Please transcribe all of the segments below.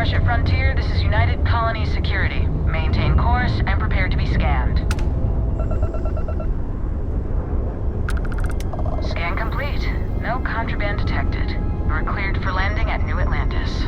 Starship Frontier, this is United Colony Security. Maintain course and prepare to be scanned. Scan complete. No contraband detected. You're cleared for landing at New Atlantis.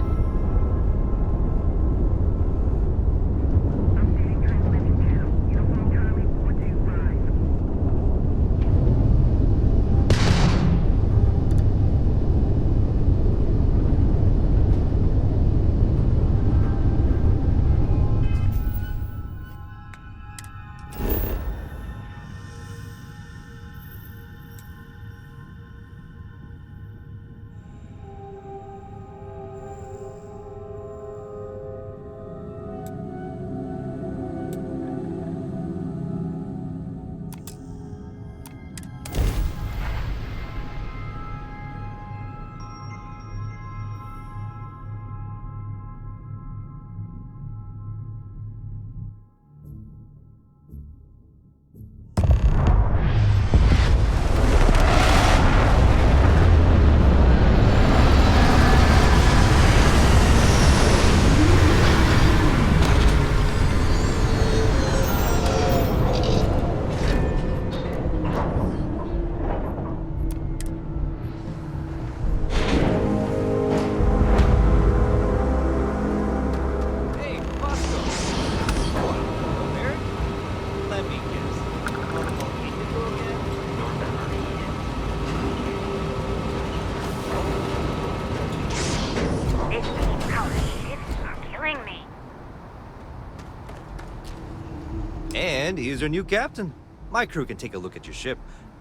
And here's your new captain. My crew can take a look at your ship,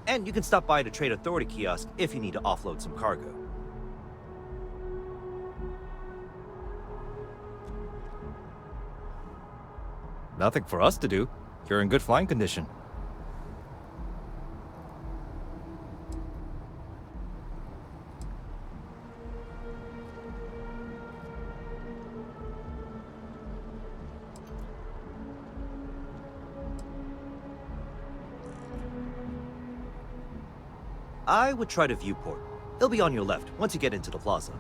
and you can stop by the Trade Authority kiosk if you need to offload some cargo. Nothing for us to do. You're in good flying condition. I would try the viewport. It'll be on your left once you get into the plaza.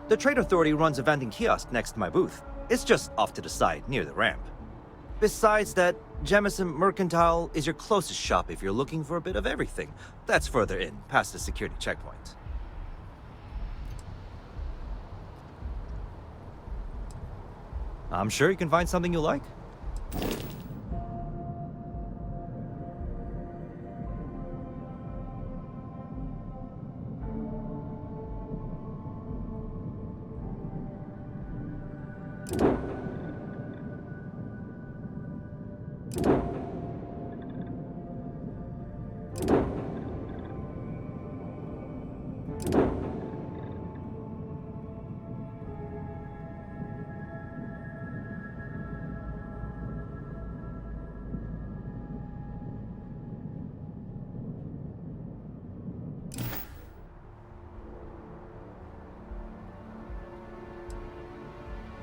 The Trade Authority runs a vending kiosk next to my booth. It's just off to the side, near the ramp. Besides that, Jemison Mercantile is your closest shop if you're looking for a bit of everything. That's further in, past the security checkpoint. I'm sure you can find something you like.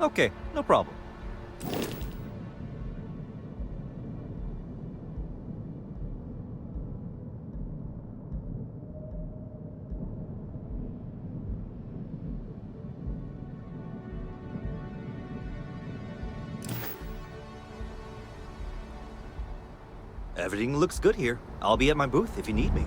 Okay, no problem. Everything looks good here. I'll be at my booth if you need me.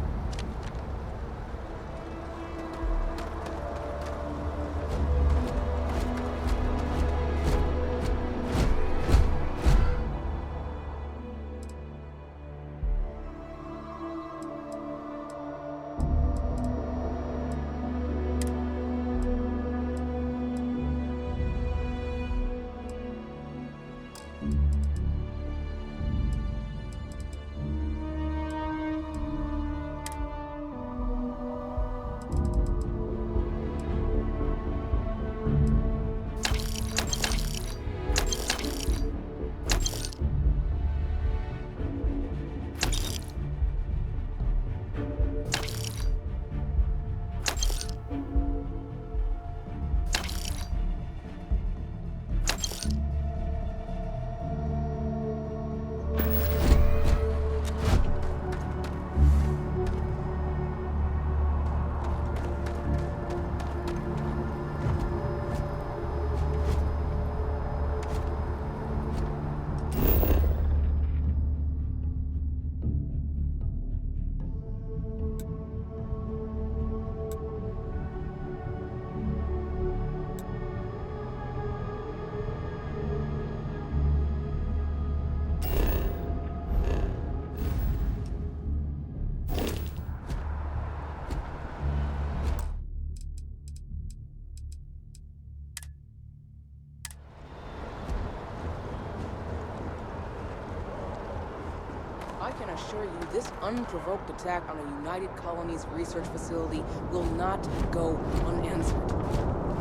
can assure you this unprovoked attack on a United Colonies research facility will not go unanswered.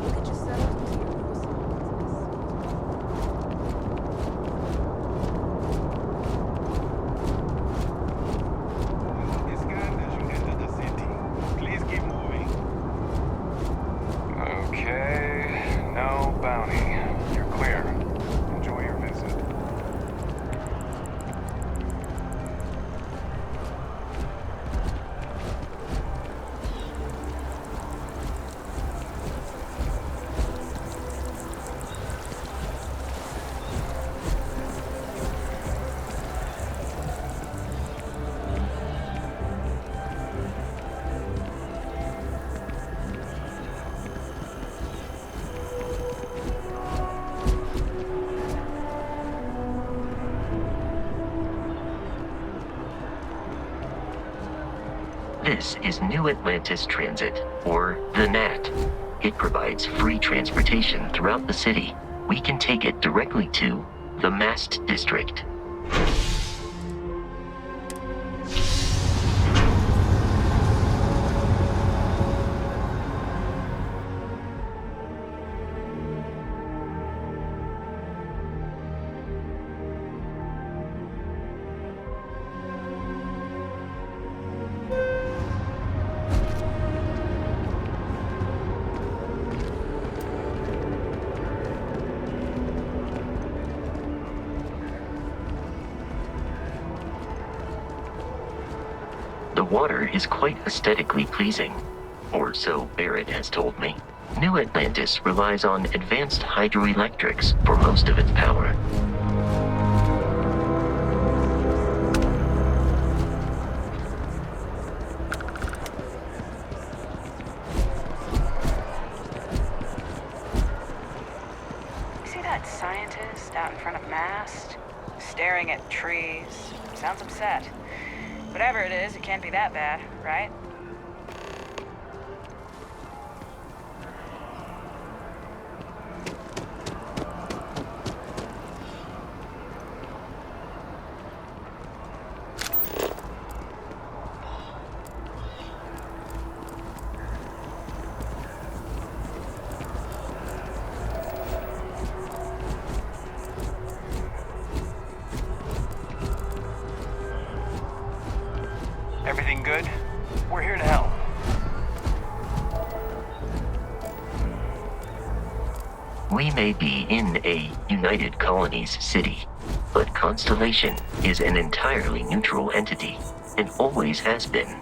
We'll get you settled into your new It's scanned as you enter the city. Please keep moving. Okay, no bounty. You're clear. Enjoy your visit. This is New Atlantis Transit, or the NAT. It provides free transportation throughout the city. We can take it directly to the Mast District. The water is quite aesthetically pleasing, or so Barrett has told me. New Atlantis relies on advanced hydroelectrics for most of its power. See that scientist out in front of Mast? Staring at trees. Sounds upset. Whatever it is, it can't be that bad, right? Everything good? We're here to help. We may be in a United Colonies city, but Constellation is an entirely neutral entity, and always has been.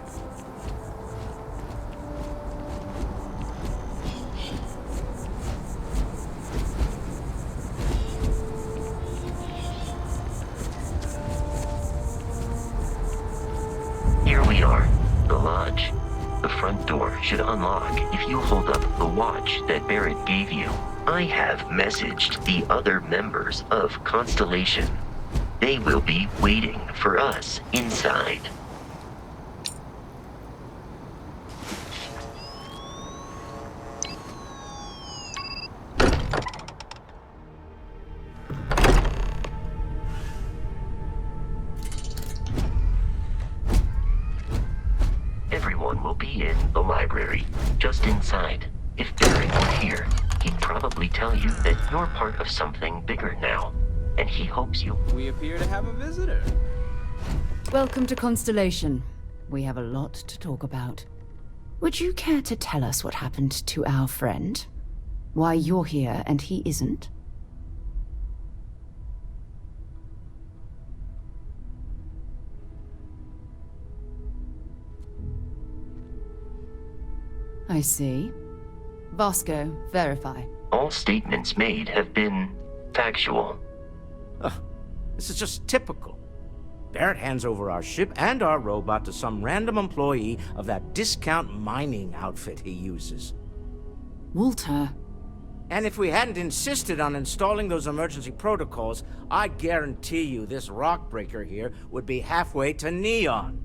Here we are, the lodge. The front door should unlock if you hold up the watch that Barrett gave you. I have messaged the other members of Constellation. They will be waiting for us inside. Everyone will be in the library, just inside. If Barry were here, he'd probably tell you that you're part of something bigger now, and he hopes you. We appear to have a visitor. Welcome to Constellation. We have a lot to talk about. Would you care to tell us what happened to our friend? Why you're here and he isn't? I see. Vasco, verify. All statements made have been factual. This is just typical. Barrett hands over our ship and our robot to some random employee of that discount mining outfit he uses. Walter. And if we hadn't insisted on installing those emergency protocols, I guarantee you this rock breaker here would be halfway to Neon.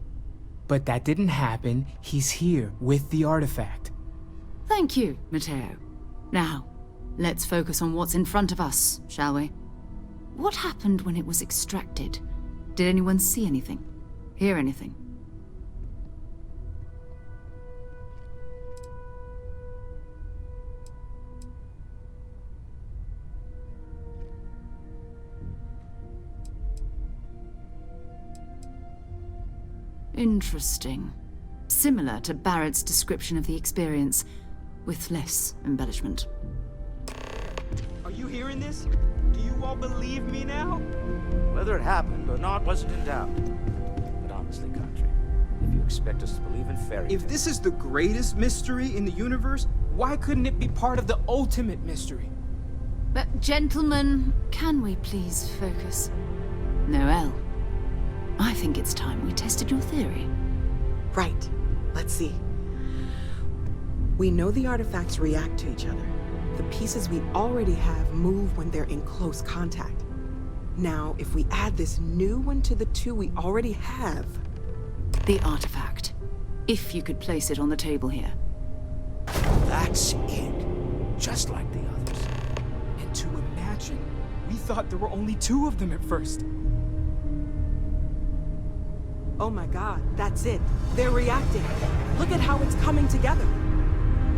But that didn't happen. He's here with the artifact. Thank you, Matteo. Now, let's focus on what's in front of us, shall we? What happened when it was extracted? Did anyone see anything? Hear anything? Interesting. Similar to Barrett's description of the experience, with less embellishment. Are you hearing this? Do you all believe me now? Whether it happened or not wasn't in doubt. But honestly, Country, if you expect us to believe in fairy tales... If this is the greatest mystery in the universe, why couldn't it be part of the ultimate mystery? But gentlemen, can we please focus? Noel, I think it's time we tested your theory. Right. Let's see. We know the artifacts react to each other. The pieces we already have move when they're in close contact. Now, if we add this new one to the two we already have... The artifact. If you could place it on the table here. That's it. Just like the others. And to imagine, we thought there were only 2 of them at first. Oh my god, that's it. They're reacting. Look at how it's coming together.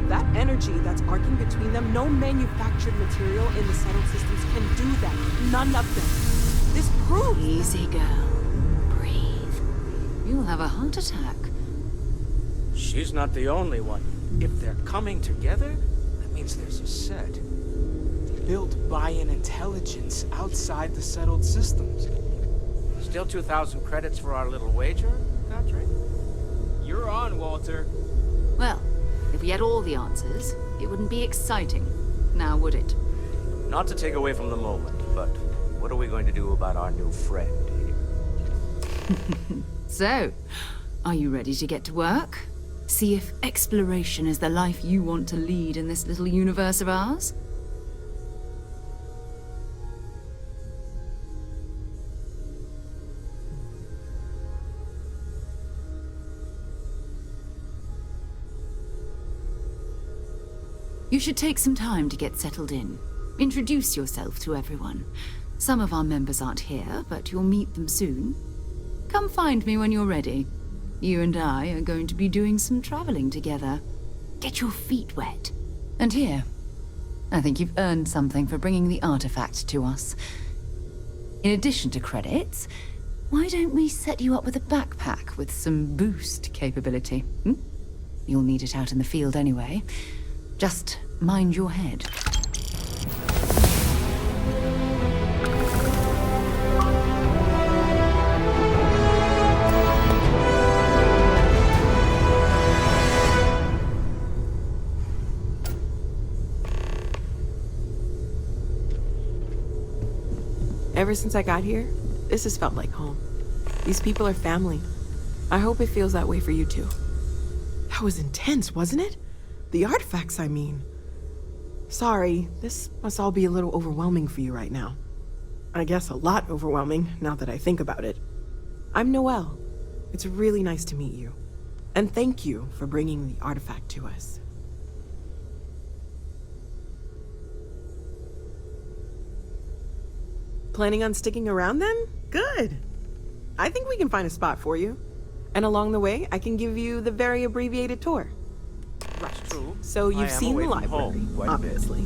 That energy that's arcing between them, no manufactured material in the settled systems can do that. None of them. This proves... Easy, girl. Breathe. You'll have a heart attack. She's not the only one. If they're coming together, that means there's a set. Built by an intelligence outside the settled systems. Still 2,000 credits for our little wager, Country? You're on, Walter. Well, if we had all the answers, it wouldn't be exciting. Now, would it? Not to take away from the moment, but what are we going to do about our new friend here? So, are you ready to get to work? See if exploration is the life you want to lead in this little universe of ours? You should take some time to get settled in. Introduce yourself to everyone. Some of our members aren't here, but you'll meet them soon. Come find me when you're ready. You and I are going to be doing some traveling together. Get your feet wet. And here, I think you've earned something for bringing the artifact to us. In addition to credits, why don't we set you up with a backpack with some boost capability? You'll need it out in the field anyway. Just mind your head. Ever since I got here, this has felt like home. These people are family. I hope it feels that way for you too. That was intense, wasn't it? The artifacts, I mean. Sorry, this must all be a little overwhelming for you right now. I guess a lot overwhelming, now that I think about it. I'm Noelle. It's really nice to meet you. And thank you for bringing the artifact to us. Planning on sticking around then? Good. I think we can find a spot for you. And along the way, I can give you the very abbreviated tour. That's true. So you've seen the library, obviously.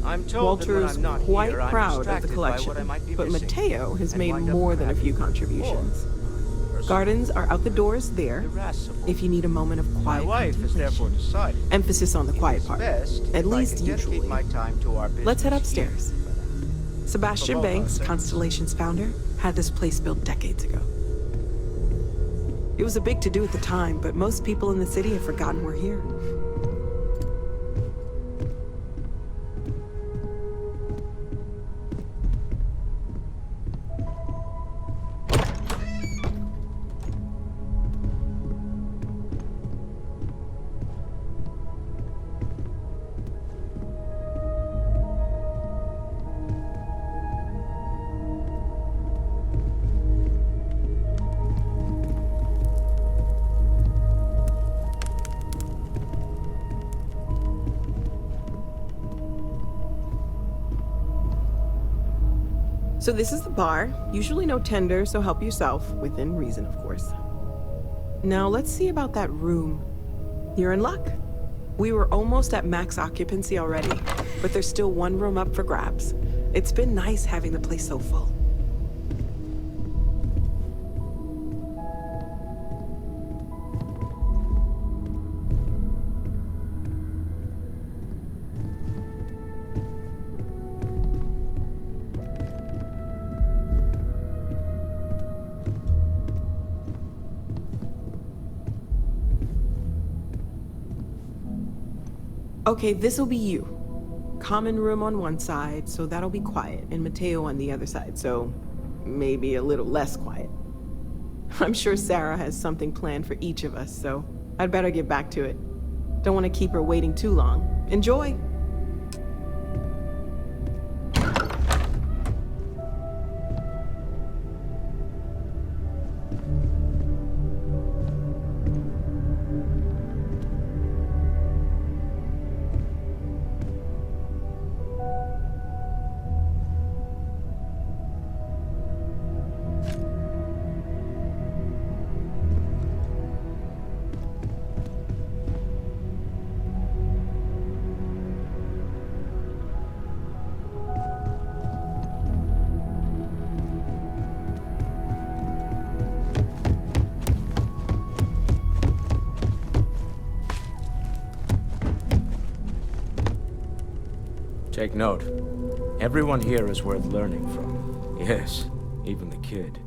I'm told that when Walter's I'm not quite here, I'm proud of the distracted by collection, what I might be but missing. Mateo has And made wind up more than a few having contributions. more. Gardens are out the doors there, Irascible. if you need a moment of My quiet wife has therefore contemplation. decided Emphasis on the it quiet is part, best at if I least can dedicate usually. my time to our Let's head business here. upstairs. Sebastian For both Banks, us. Constellation's founder, had this place built decades ago. It was a big to-do at the time, but most people in the city have forgotten we're here. So this is the bar. Usually no tender, so help yourself, within reason, of course. Now let's see about that room. You're in luck. We were almost at max occupancy already, but there's still one room up for grabs. It's been nice having the place so full. Okay, this'll be you. Common room on one side, so that'll be quiet, and Mateo on the other side, so maybe a little less quiet. I'm sure Sarah has something planned for each of us, so I'd better get back to it. Don't want to keep her waiting too long. Enjoy! Take note. Everyone here is worth learning from. Yes, even the kid.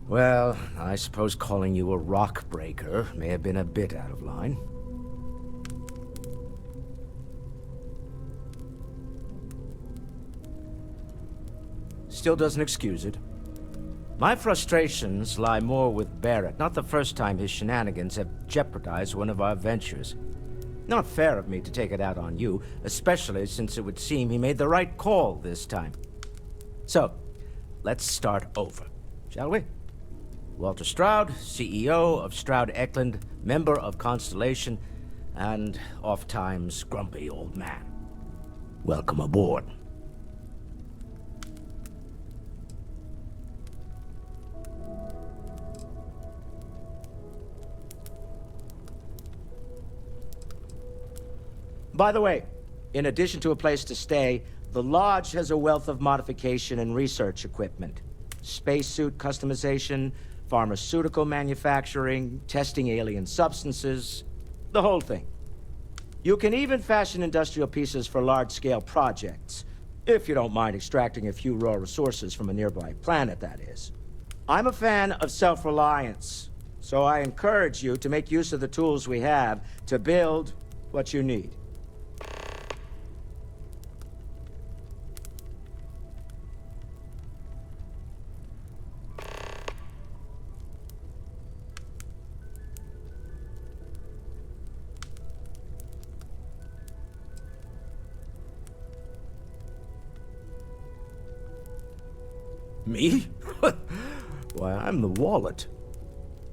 Well, I suppose calling you a rock breaker may have been a bit out of line. Still doesn't excuse it. My frustrations lie more with Barrett, not the first time his shenanigans have jeopardized one of our ventures. Not fair of me to take it out on you, especially since it would seem he made the right call this time. So, let's start over, shall we? Walter Stroud, CEO of Stroud Eklund, member of Constellation, and oft-times grumpy old man. Welcome aboard. By the way, in addition to a place to stay, the Lodge has a wealth of modification and research equipment. Spacesuit customization, pharmaceutical manufacturing, testing alien substances, the whole thing. You can even fashion industrial pieces for large-scale projects, if you don't mind extracting a few raw resources from a nearby planet, that is. I'm a fan of self-reliance, so I encourage you to make use of the tools we have to build what you need. Me? Why, I'm the wallet.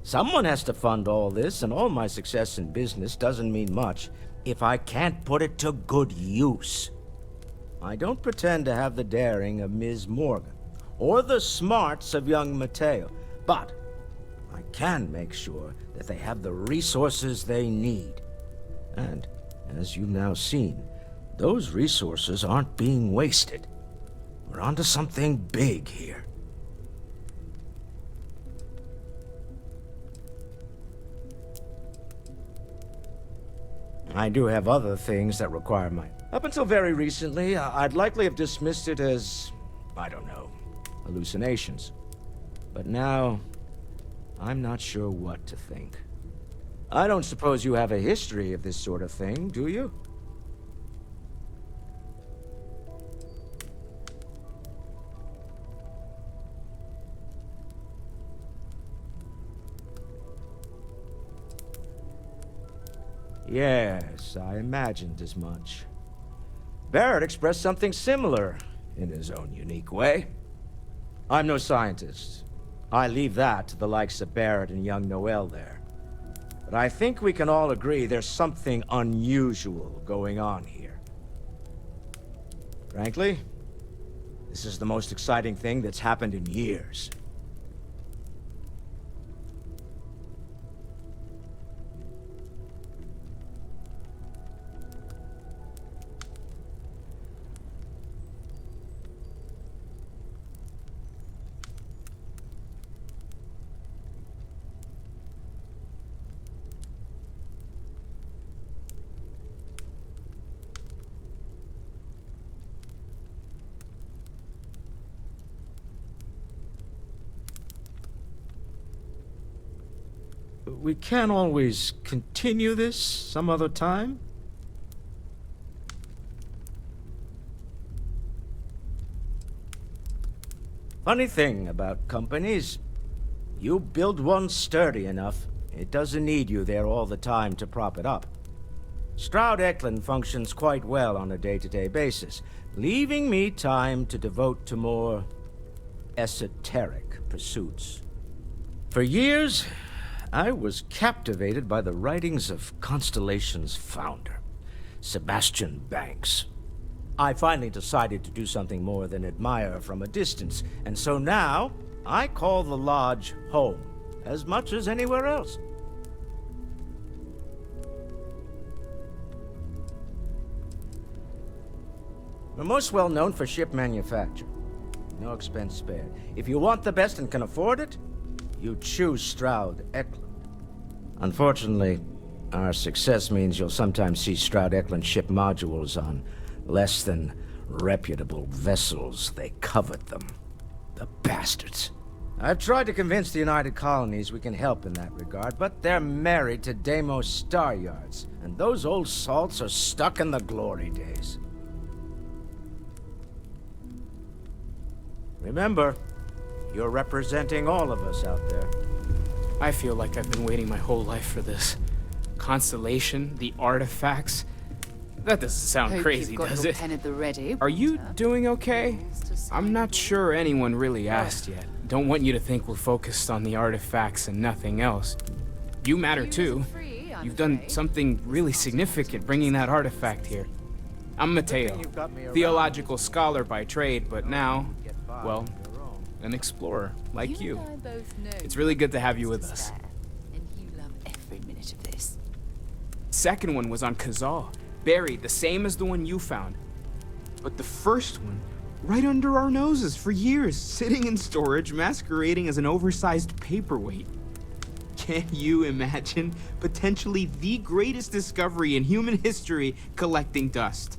Someone has to fund all this, and all my success in business doesn't mean much if I can't put it to good use. I don't pretend to have the daring of Ms. Morgan, or the smarts of young Mateo, but I can make sure that they have the resources they need. And, as you've now seen, those resources aren't being wasted. We're onto something big here. I do have other things that require my... Up until very recently, I'd likely have dismissed it as, I don't know, hallucinations. But now, I'm not sure what to think. I don't suppose you have a history of this sort of thing, do you? Yes, I imagined as much. Barrett expressed something similar, in his own unique way. I'm no scientist. I leave that to the likes of Barrett and young Noel there. But I think we can all agree there's something unusual going on here. Frankly, this is the most exciting thing that's happened in years. we can't always continue this some other time? Funny thing about companies, you build one sturdy enough, it doesn't need you there all the time to prop it up. Stroud-Eklund functions quite well on a day-to-day basis, leaving me time to devote to more esoteric pursuits. For years, I was captivated by the writings of Constellation's founder, Sebastian Banks. I finally decided to do something more than admire from a distance, and so now I call the Lodge home as much as anywhere else. We're most well known for ship manufacture. No expense spared. If you want the best and can afford it, you choose Stroud-Eklund. Unfortunately, our success means you'll sometimes see Stroud-Eklund ship modules on less than reputable vessels. They covet them. The bastards. I've tried to convince the United Colonies we can help in that regard, but they're married to Deimos Star Yards, and those old salts are stuck in the glory days. Remember, you're representing all of us out there. I feel like I've been waiting my whole life for this. Constellation, the artifacts. That doesn't sound Hope crazy, you've got does your it? pen at the ready. Are you doing okay? I'm not sure anyone really asked yet. Don't want you to think we're focused on the artifacts and nothing else. You matter too. You've done something really significant bringing that artifact here. I'm Mateo, theological scholar by trade, but now, well, an explorer like you. It's really good to have you with us. And you love every minute of this. Second one was on Kazal, buried the same as the one you found. But the first one, right under our noses for years, sitting in storage, masquerading as an oversized paperweight. Can you imagine potentially the greatest discovery in human history collecting dust?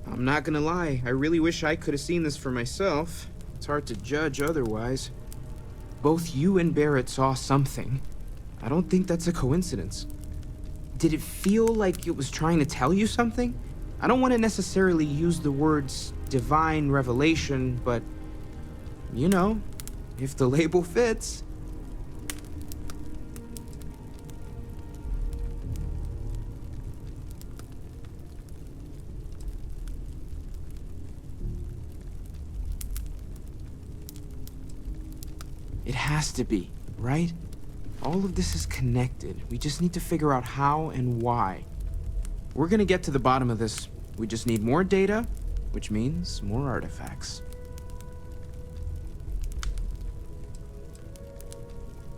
I'm not gonna lie, I really wish I could have seen this for myself. It's hard to judge otherwise. Both you and Barrett saw something. I don't think that's a coincidence. Did it feel like it was trying to tell you something? I don't want to necessarily use the words divine revelation, but, you know, if the label fits. It has to be, right? All of this is connected. We just need to figure out how and why. We're gonna get to the bottom of this. We just need more data, which means more artifacts.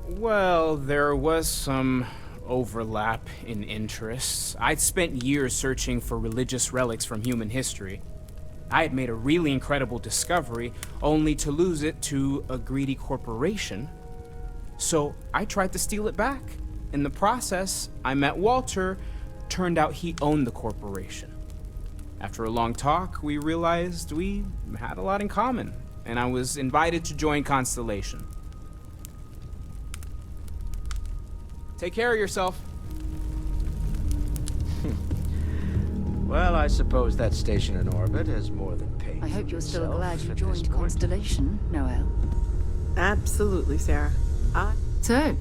Well, there was some overlap in interests. I'd spent years searching for religious relics from human history. I had made a really incredible discovery, only to lose it to a greedy corporation. So I tried to steal it back. In the process, I met Walter. Turned out he owned the corporation. After a long talk, we realized we had a lot in common, and I was invited to join Constellation. Take care of yourself. Well, I suppose that station in orbit has more than paid. I hope you're still itself glad you at joined this point. Constellation, Noel. Absolutely, Sarah. So,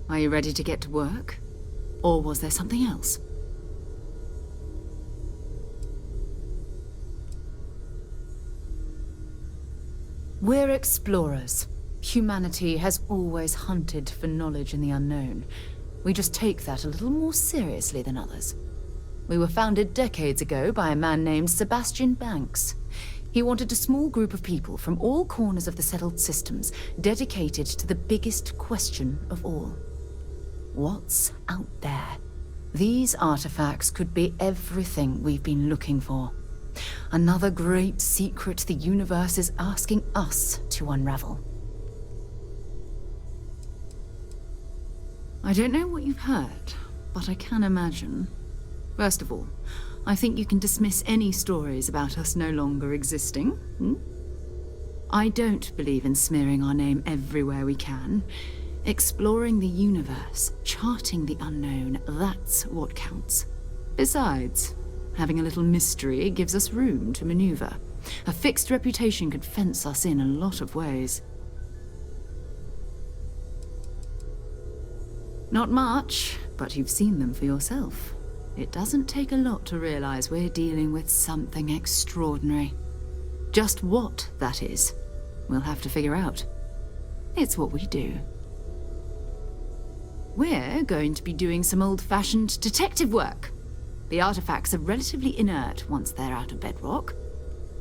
are you ready to get to work? Or was there something else? We're explorers. Humanity has always hunted for knowledge in the unknown. We just take that a little more seriously than others. We were founded decades ago by a man named Sebastian Banks. He wanted a small group of people from all corners of the settled systems dedicated to the biggest question of all. What's out there? These artifacts could be everything we've been looking for. Another great secret the universe is asking us to unravel. I don't know what you've heard, but I can imagine. First of all, I think you can dismiss any stories about us no longer existing. I don't believe in smearing our name everywhere we can. Exploring the universe, charting the unknown, that's what counts. Besides, having a little mystery gives us room to maneuver. A fixed reputation could fence us in a lot of ways. Not much, but you've seen them for yourself. It doesn't take a lot to realize we're dealing with something extraordinary. Just what that is, we'll have to figure out. It's what we do. We're going to be doing some old-fashioned detective work. The artifacts are relatively inert once they're out of bedrock.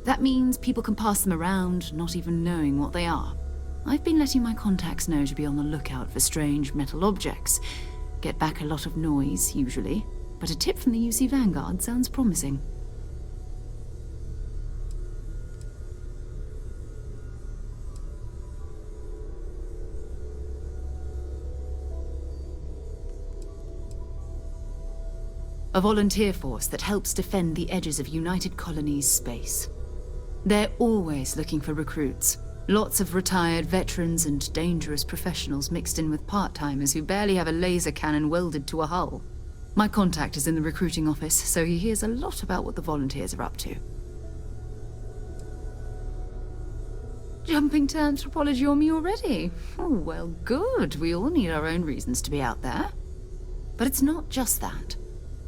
That means people can pass them around, not even knowing what they are. I've been letting my contacts know to be on the lookout for strange metal objects. Get back a lot of noise, usually, but a tip from the UC Vanguard sounds promising. A volunteer force that helps defend the edges of United Colonies space. They're always looking for recruits. Lots of retired veterans and dangerous professionals mixed in with part-timers who barely have a laser cannon welded to a hull. My contact is in the recruiting office, so he hears a lot about what the volunteers are up to. Jumping to anthropology on me already? Oh, well, good. We all need our own reasons to be out there. But it's not just that.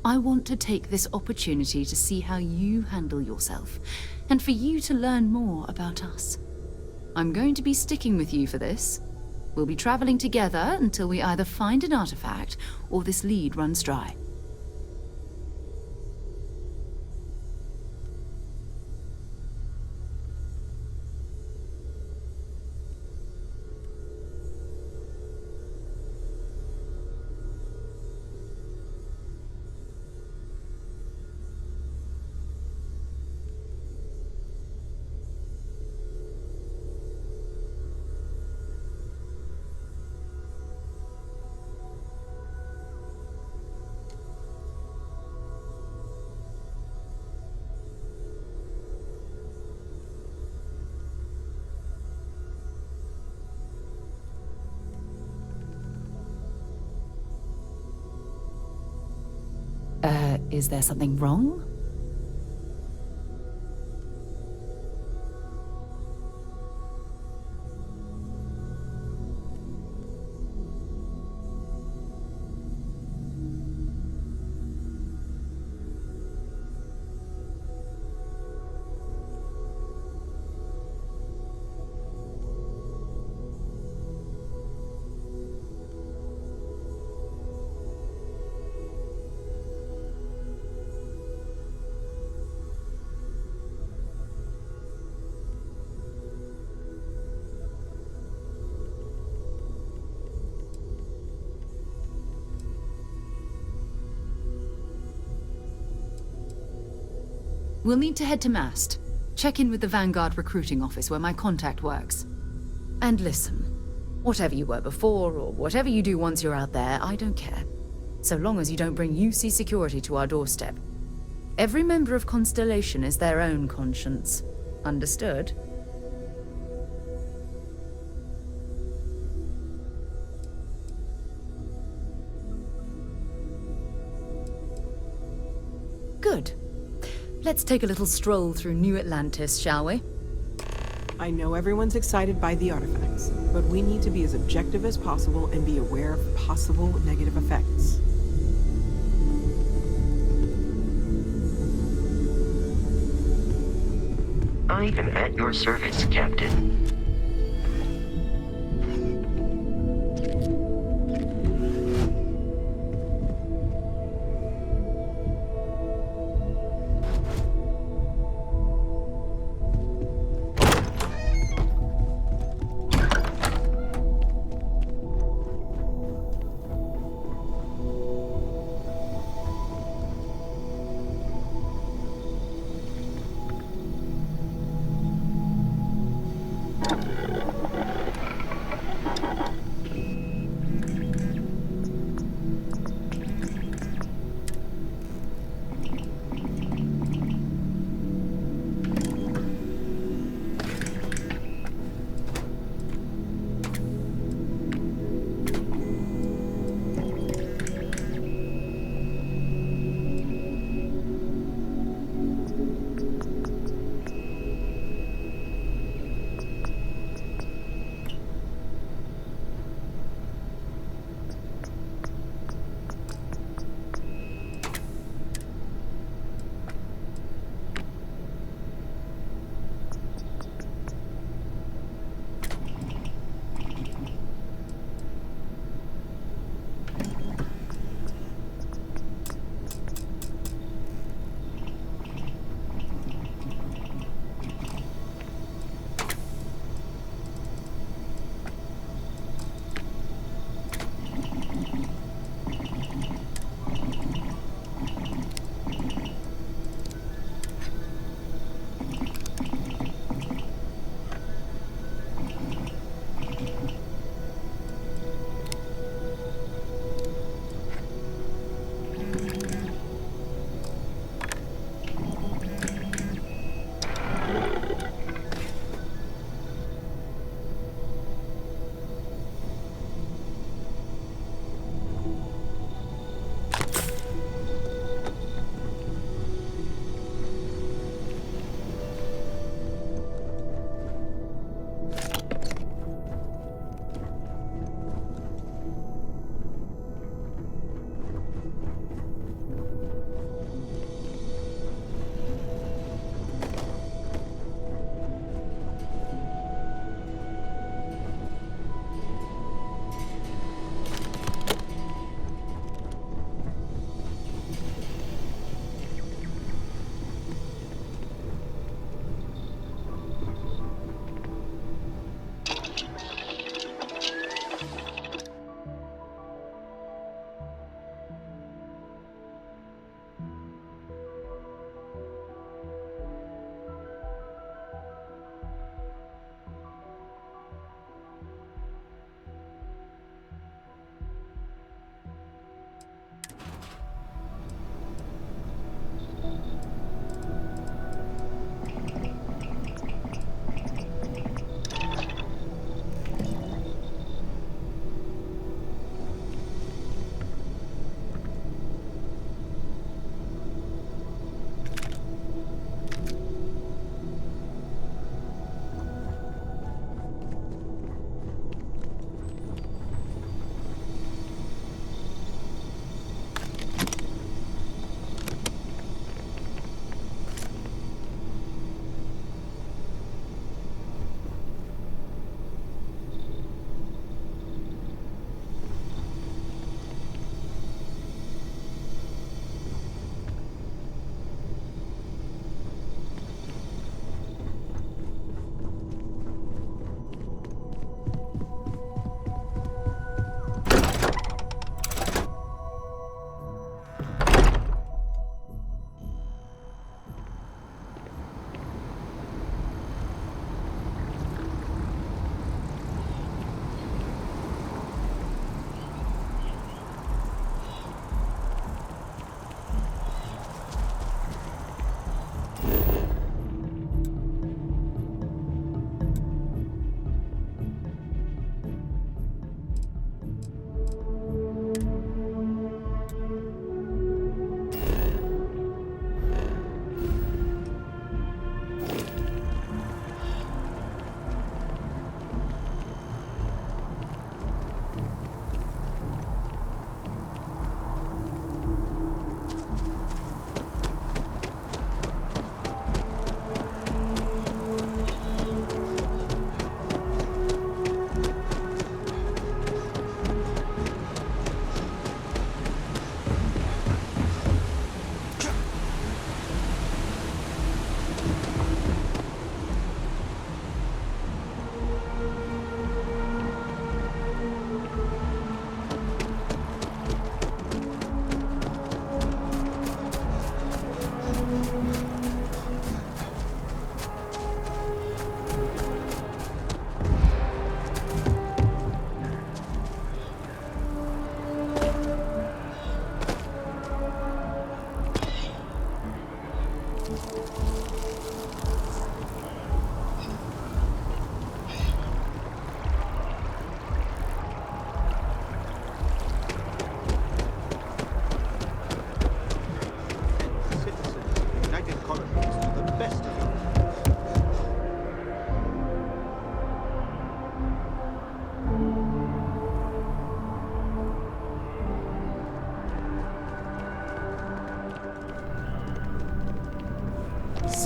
I want to take this opportunity to see how you handle yourself, and for you to learn more about us. I'm going to be sticking with you for this. We'll be traveling together until we either find an artifact or this lead runs dry. Is there something wrong? We'll need to head to Mast. Check in with the Vanguard recruiting office where my contact works. And listen, whatever you were before, or whatever you do once you're out there, I don't care. So long as you don't bring UC security to our doorstep. Every member of Constellation is their own conscience. Understood? Good. Let's take a little stroll through New Atlantis, shall we? I know everyone's excited by the artifacts, but we need to be as objective as possible and be aware of possible negative effects. I am at your service, Captain.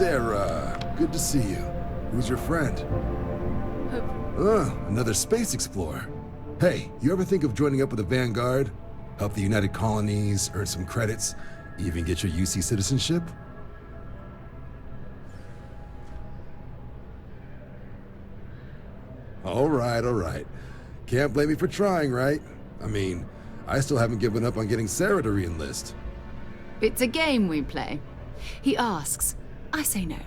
Sarah. Good to see you. Who's your friend? Another space explorer. Hey, you ever think of joining up with the Vanguard? Help the United Colonies, earn some credits, even get your UC citizenship? All right. Can't blame me for trying, right? I mean, I still haven't given up on getting Sarah to re-enlist. It's a game we play. He asks, I say no.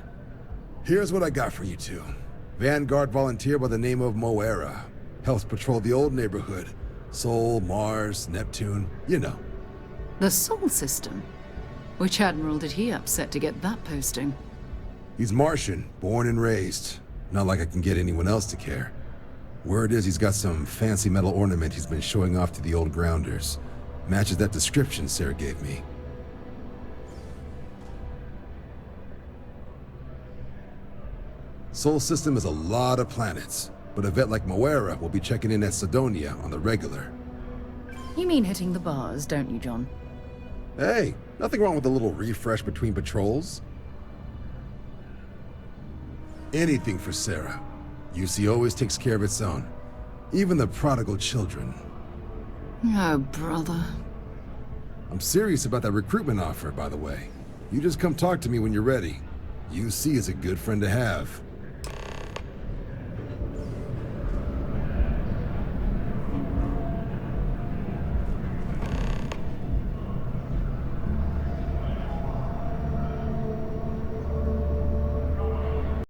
Here's what I got for you two. Vanguard volunteer by the name of Moera. Helps patrol the old neighborhood. Sol, Mars, Neptune, you know. The Sol system? Which admiral did he upset to get that posting? He's Martian, born and raised. Not like I can get anyone else to care. Word is he's got some fancy metal ornament he's been showing off to the old grounders. Matches that description Sarah gave me. Sol system is a lot of planets, but a vet like Moera will be checking in at Sidonia on the regular. You mean hitting the bars, don't you, John? Hey, nothing wrong with a little refresh between patrols. Anything for Sarah. UC always takes care of its own. Even the prodigal children. Oh, brother. I'm serious about that recruitment offer, by the way. You just come talk to me when you're ready. UC is a good friend to have.